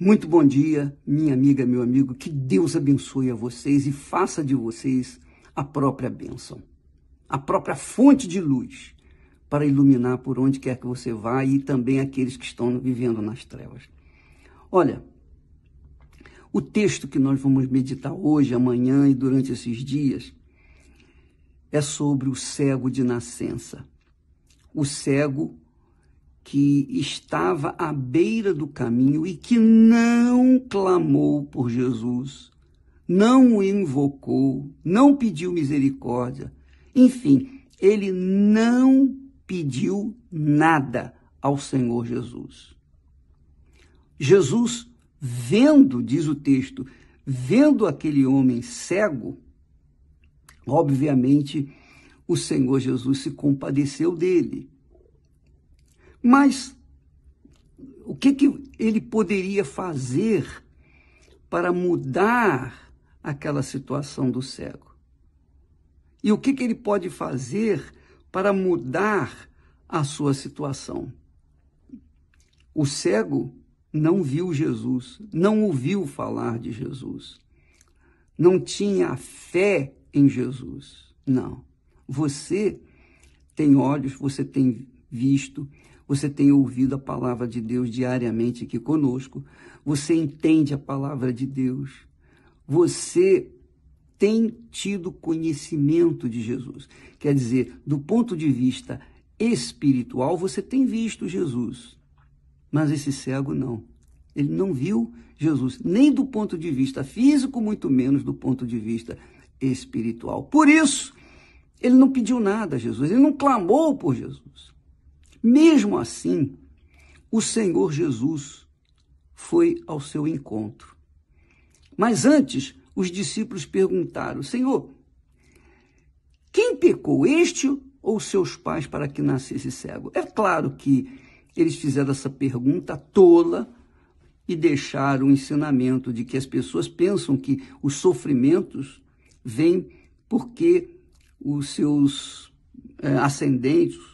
Muito bom dia, minha amiga, meu amigo. Que Deus abençoe a vocês e faça de vocês a própria bênção, a própria fonte de luz para iluminar por onde quer que você vá e também aqueles que estão vivendo nas trevas. Olha, o texto que nós vamos meditar hoje, amanhã e durante esses dias é sobre o cego de nascença. O cego que estava à beira do caminho e que não clamou por Jesus, não o invocou, não pediu misericórdia. Enfim, ele não pediu nada ao Senhor Jesus. Jesus, vendo, diz o texto, vendo aquele homem cego, obviamente o Senhor Jesus se compadeceu dele. Mas o que ele poderia fazer para mudar aquela situação do cego? E o que ele pode fazer para mudar a sua situação? O cego não viu Jesus, não ouviu falar de Jesus, não tinha fé em Jesus. Não. Você tem olhos, você tem visto, você tem ouvido a palavra de Deus diariamente aqui conosco, você entende a palavra de Deus, você tem tido conhecimento de Jesus. Quer dizer, do ponto de vista espiritual, você tem visto Jesus, mas esse cego não. Ele não viu Jesus, nem do ponto de vista físico, muito menos do ponto de vista espiritual. Por isso, ele não pediu nada a Jesus, ele não clamou por Jesus. Mesmo assim, o Senhor Jesus foi ao seu encontro. Mas antes, os discípulos perguntaram: Senhor, quem pecou, este ou seus pais, para que nascesse cego? É claro que eles fizeram essa pergunta tola e deixaram o ensinamento de que as pessoas pensam que os sofrimentos vêm porque os seus ascendentes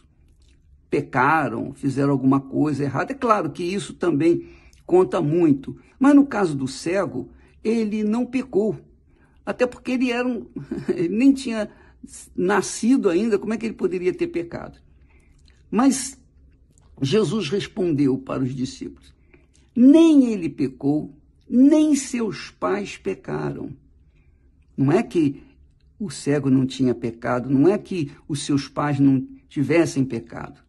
pecaram, fizeram alguma coisa errada. É claro que isso também conta muito, mas no caso do cego, ele não pecou, até porque ele nem tinha nascido ainda, como é que ele poderia ter pecado? Mas Jesus respondeu para os discípulos: nem ele pecou, nem seus pais pecaram. Não é que o cego não tinha pecado, não é que os seus pais não tivessem pecado,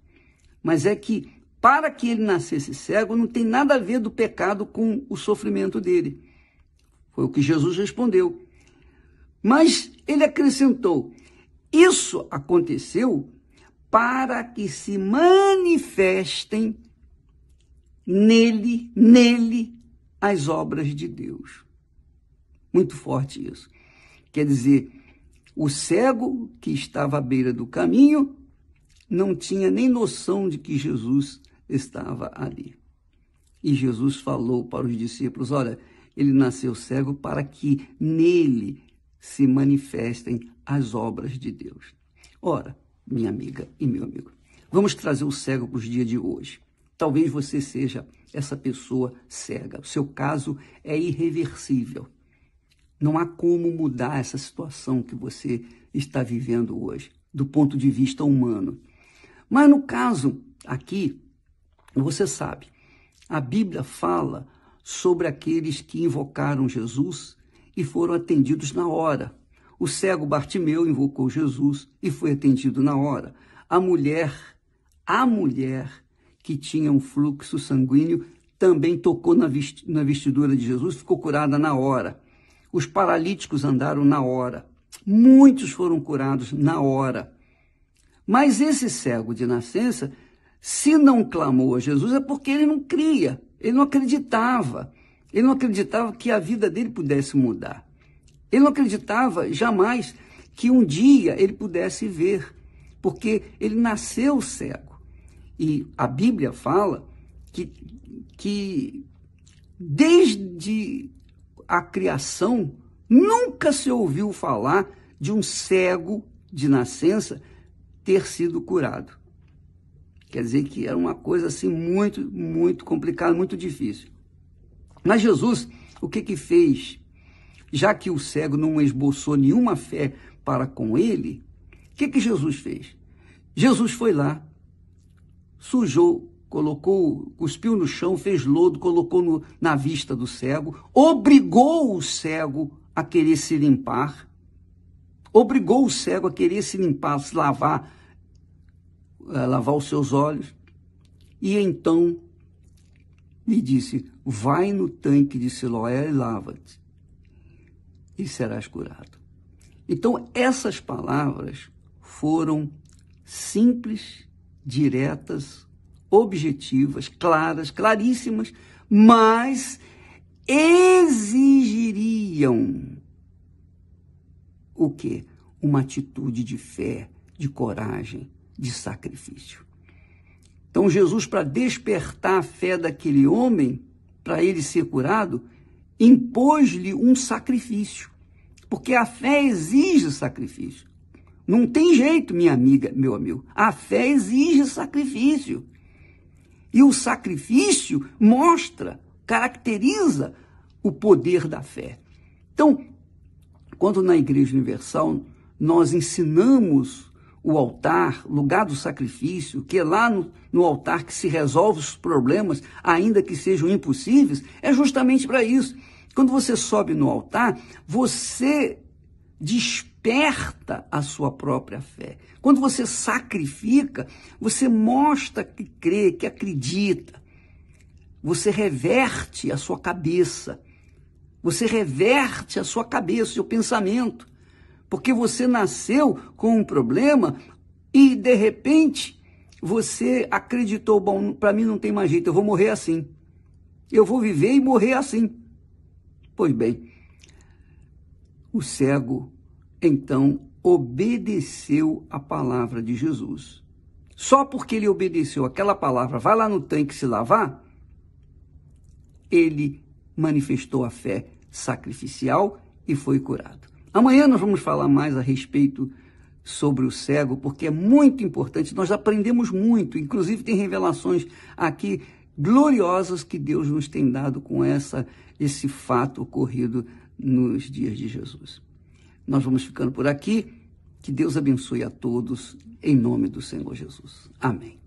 mas é que para que ele nascesse cego não tem nada a ver do pecado com o sofrimento dele. Foi o que Jesus respondeu. Mas ele acrescentou: isso aconteceu para que se manifestem nele as obras de Deus. Muito forte isso. Quer dizer, o cego que estava à beira do caminho não tinha nem noção de que Jesus estava ali. E Jesus falou para os discípulos: olha, ele nasceu cego para que nele se manifestem as obras de Deus. Ora, minha amiga e meu amigo, vamos trazer o cego para os dias de hoje. Talvez você seja essa pessoa cega. O seu caso é irreversível. Não há como mudar essa situação que você está vivendo hoje, do ponto de vista humano. Mas no caso aqui, você sabe, a Bíblia fala sobre aqueles que invocaram Jesus e foram atendidos na hora. O cego Bartimeu invocou Jesus e foi atendido na hora. A mulher que tinha um fluxo sanguíneo também tocou na vestidura de Jesus, ficou curada na hora. Os paralíticos andaram na hora. Muitos foram curados na hora. Mas esse cego de nascença, se não clamou a Jesus, é porque ele não cria, ele não acreditava. Ele não acreditava que a vida dele pudesse mudar. Ele não acreditava jamais que um dia ele pudesse ver, porque ele nasceu cego. E a Bíblia fala que desde a criação nunca se ouviu falar de um cego de nascença ter sido curado. Quer dizer que era uma coisa assim muito, muito complicada, muito difícil. Mas Jesus, o que fez? Já que o cego não esboçou nenhuma fé para com ele, o que Jesus fez? Jesus foi lá, sujou, cuspiu no chão, fez lodo, colocou na vista do cego, obrigou o cego a querer se limpar, obrigou o cego a querer se limpar, se lavar os seus olhos, e então lhe disse: vai no tanque de Siloé e lava-te, e serás curado. Então, essas palavras foram simples, diretas, objetivas, claras, claríssimas, mas exigiriam o quê? Uma atitude de fé, de coragem, de sacrifício. Então, Jesus, para despertar a fé daquele homem, para ele ser curado, impôs-lhe um sacrifício. Porque a fé exige sacrifício. Não tem jeito, minha amiga, meu amigo. A fé exige sacrifício. E o sacrifício caracteriza o poder da fé. Então, quando na Igreja Universal nós ensinamos o altar, lugar do sacrifício, que é lá no altar que se resolve os problemas, ainda que sejam impossíveis, é justamente para isso. Quando você sobe no altar, você desperta a sua própria fé. Quando você sacrifica, você mostra que crê, que acredita. Você reverte a sua cabeça. Você reverte a sua cabeça, o seu pensamento. Porque você nasceu com um problema e, de repente, você acreditou: bom, para mim não tem mais jeito, eu vou morrer assim. Eu vou viver e morrer assim. Pois bem, o cego, então, obedeceu a palavra de Jesus. Só porque ele obedeceu aquela palavra, vai lá no tanque se lavar, ele manifestou a fé sacrificial e foi curado. Amanhã nós vamos falar mais a respeito sobre o cego, porque é muito importante, nós aprendemos muito, inclusive tem revelações aqui gloriosas que Deus nos tem dado com esse fato ocorrido nos dias de Jesus. Nós vamos ficando por aqui. Que Deus abençoe a todos, em nome do Senhor Jesus. Amém.